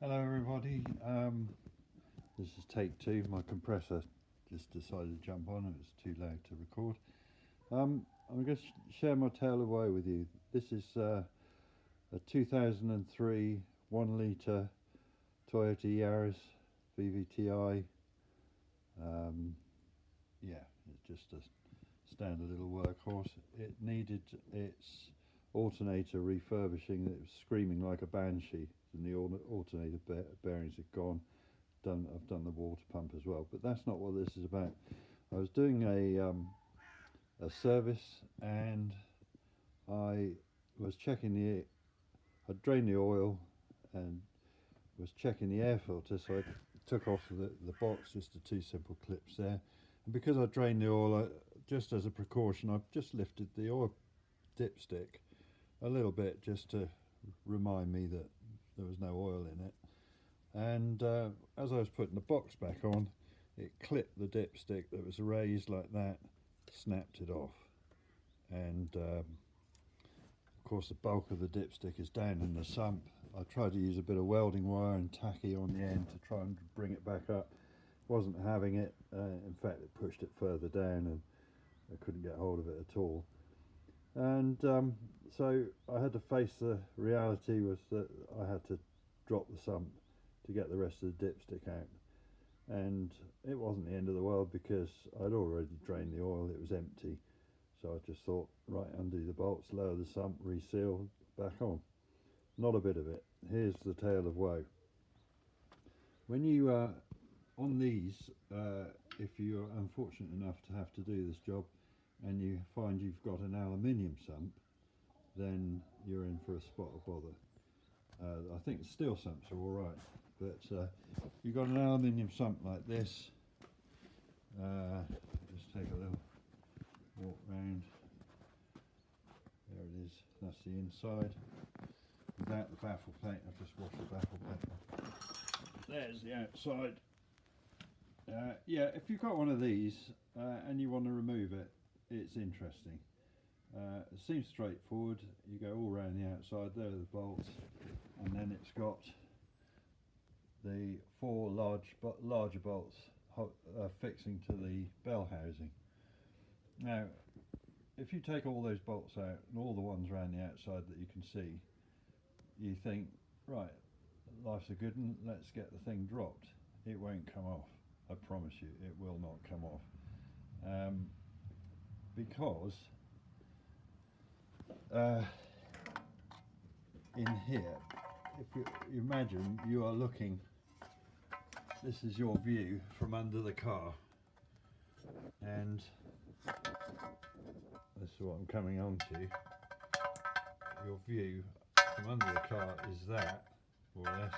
Hello everybody, this is take two. My compressor just decided to jump on, it was too loud to record. I'm going to share my tale of woe with you. This is a 2003 1 litre Toyota Yaris vvti. Yeah, it's just a standard little workhorse. It needed its alternator refurbishing. It was screaming like a banshee, and the alternator bearings had gone. I've done the water pump as well, but that's not what this is about. I was doing a service, and I was checking I'd drained the oil and was checking the air filter, so I took off the box, just the two simple clips there. And because I drained the oil, just as a precaution, I just lifted the oil dipstick a little bit just to remind me that there was no oil in it. And as I was putting the box back on, it clipped the dipstick that was raised like that, snapped it off. And of course the bulk of the dipstick is down in the sump. I tried to use a bit of welding wire and tacky on the end to try and bring it back up. Wasn't having it. In fact, it pushed it further down and I couldn't get hold of it at all. And so I had to face the reality was that I had to drop the sump to get the rest of the dipstick out. And it wasn't the end of the world because I'd already drained the oil, it was empty. So I just thought, right, undo the bolts, lower the sump, reseal, back on. Not a bit of it. Here's the tale of woe. When you on these, if you're unfortunate enough to have to do this job and you find you've got an aluminium sump, then you're in for a spot of bother. I think steel sumps are all right, but you've got an aluminium sump like this. Just take a little walk round. There it is, that's the inside. Without the baffle plate, I've just washed the baffle plate off. There's the outside. Yeah, if you've got one of these and you want to remove it, it's interesting. It seems straightforward. You go all around the outside, there are the bolts, and then it's got the four larger bolts fixing to the bell housing. Now, if you take all those bolts out and all the ones around the outside that you can see, you think, right, life's a good one, let's get the thing dropped. It won't come off. I promise you, it will not come off. Because in here, if you imagine you are looking, this is your view from under the car, and this is what I'm coming on to. Your view from under the car is that, more or less,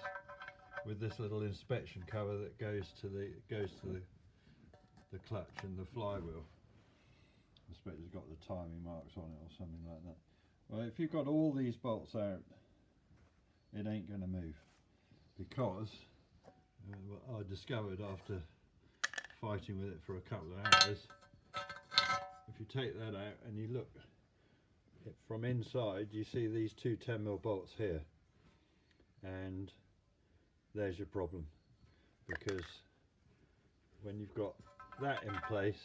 with this little inspection cover that goes to the clutch and the flywheel. I suppose it's got the timing marks on it or something like that. Well, if you've got all these bolts out, it ain't going to move, because I discovered after fighting with it for a couple of hours, if you take that out and you look from inside, you see these two 10mm bolts here, and there's your problem, because when you've got that in place,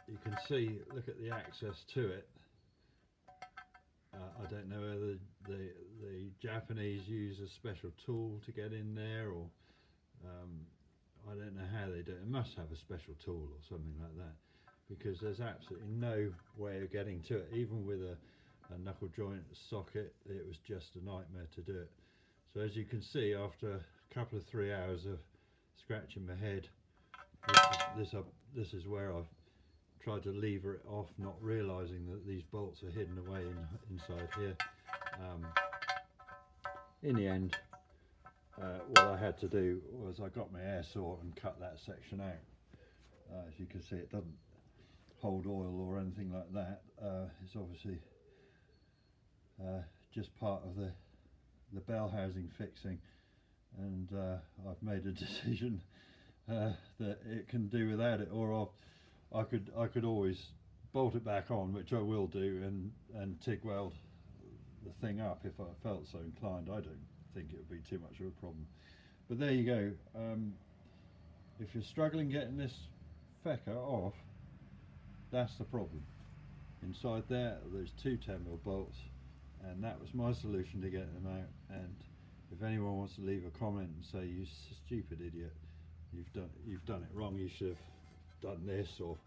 you can see, look at the access to it. I don't know whether the Japanese use a special tool to get in there, or I don't know how they do it. It must have a special tool or something like that, because there's absolutely no way of getting to it. Even with a knuckle joint socket, it was just a nightmare to do it. So as you can see, after a couple of 3 hours of scratching my head, this is where I've tried to lever it off, not realising that these bolts are hidden away inside here. In the end, what I had to do was I got my air saw and cut that section out. As you can see, it doesn't hold oil or anything like that. It's obviously just part of the bell housing fixing, and I've made a decision that it can do without it, or I could always bolt it back on, which I will do, and TIG weld the thing up if I felt so inclined. I don't think it would be too much of a problem. But there you go. If you're struggling getting this fecker off, that's the problem. Inside there's two 10mm bolts, and that was my solution to get them out. And if anyone wants to leave a comment and say, you stupid idiot, you've done it wrong, you should have done this or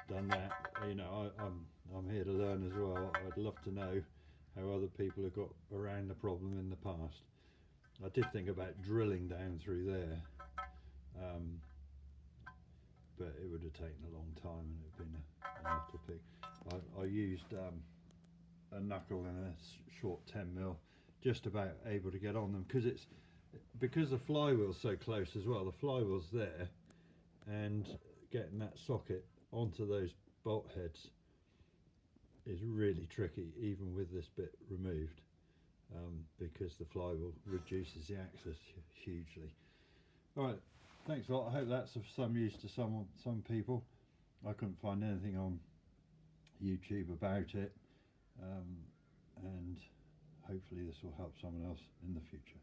done that, you know, I'm here to learn as well. I'd love to know how other people have got around the problem in the past. I did think about drilling down through there, but it would have taken a long time and it would have been an awful pig. I used a knuckle and a short 10mm, just about able to get on them, because the flywheel's so close as well. The flywheel's there, and getting that socket onto those bolt heads is really tricky, even with this bit removed, because the flywheel reduces the axis hugely. Alright, thanks a lot. I hope that's of some use to some people. I couldn't find anything on YouTube about it, and hopefully this will help someone else in the future.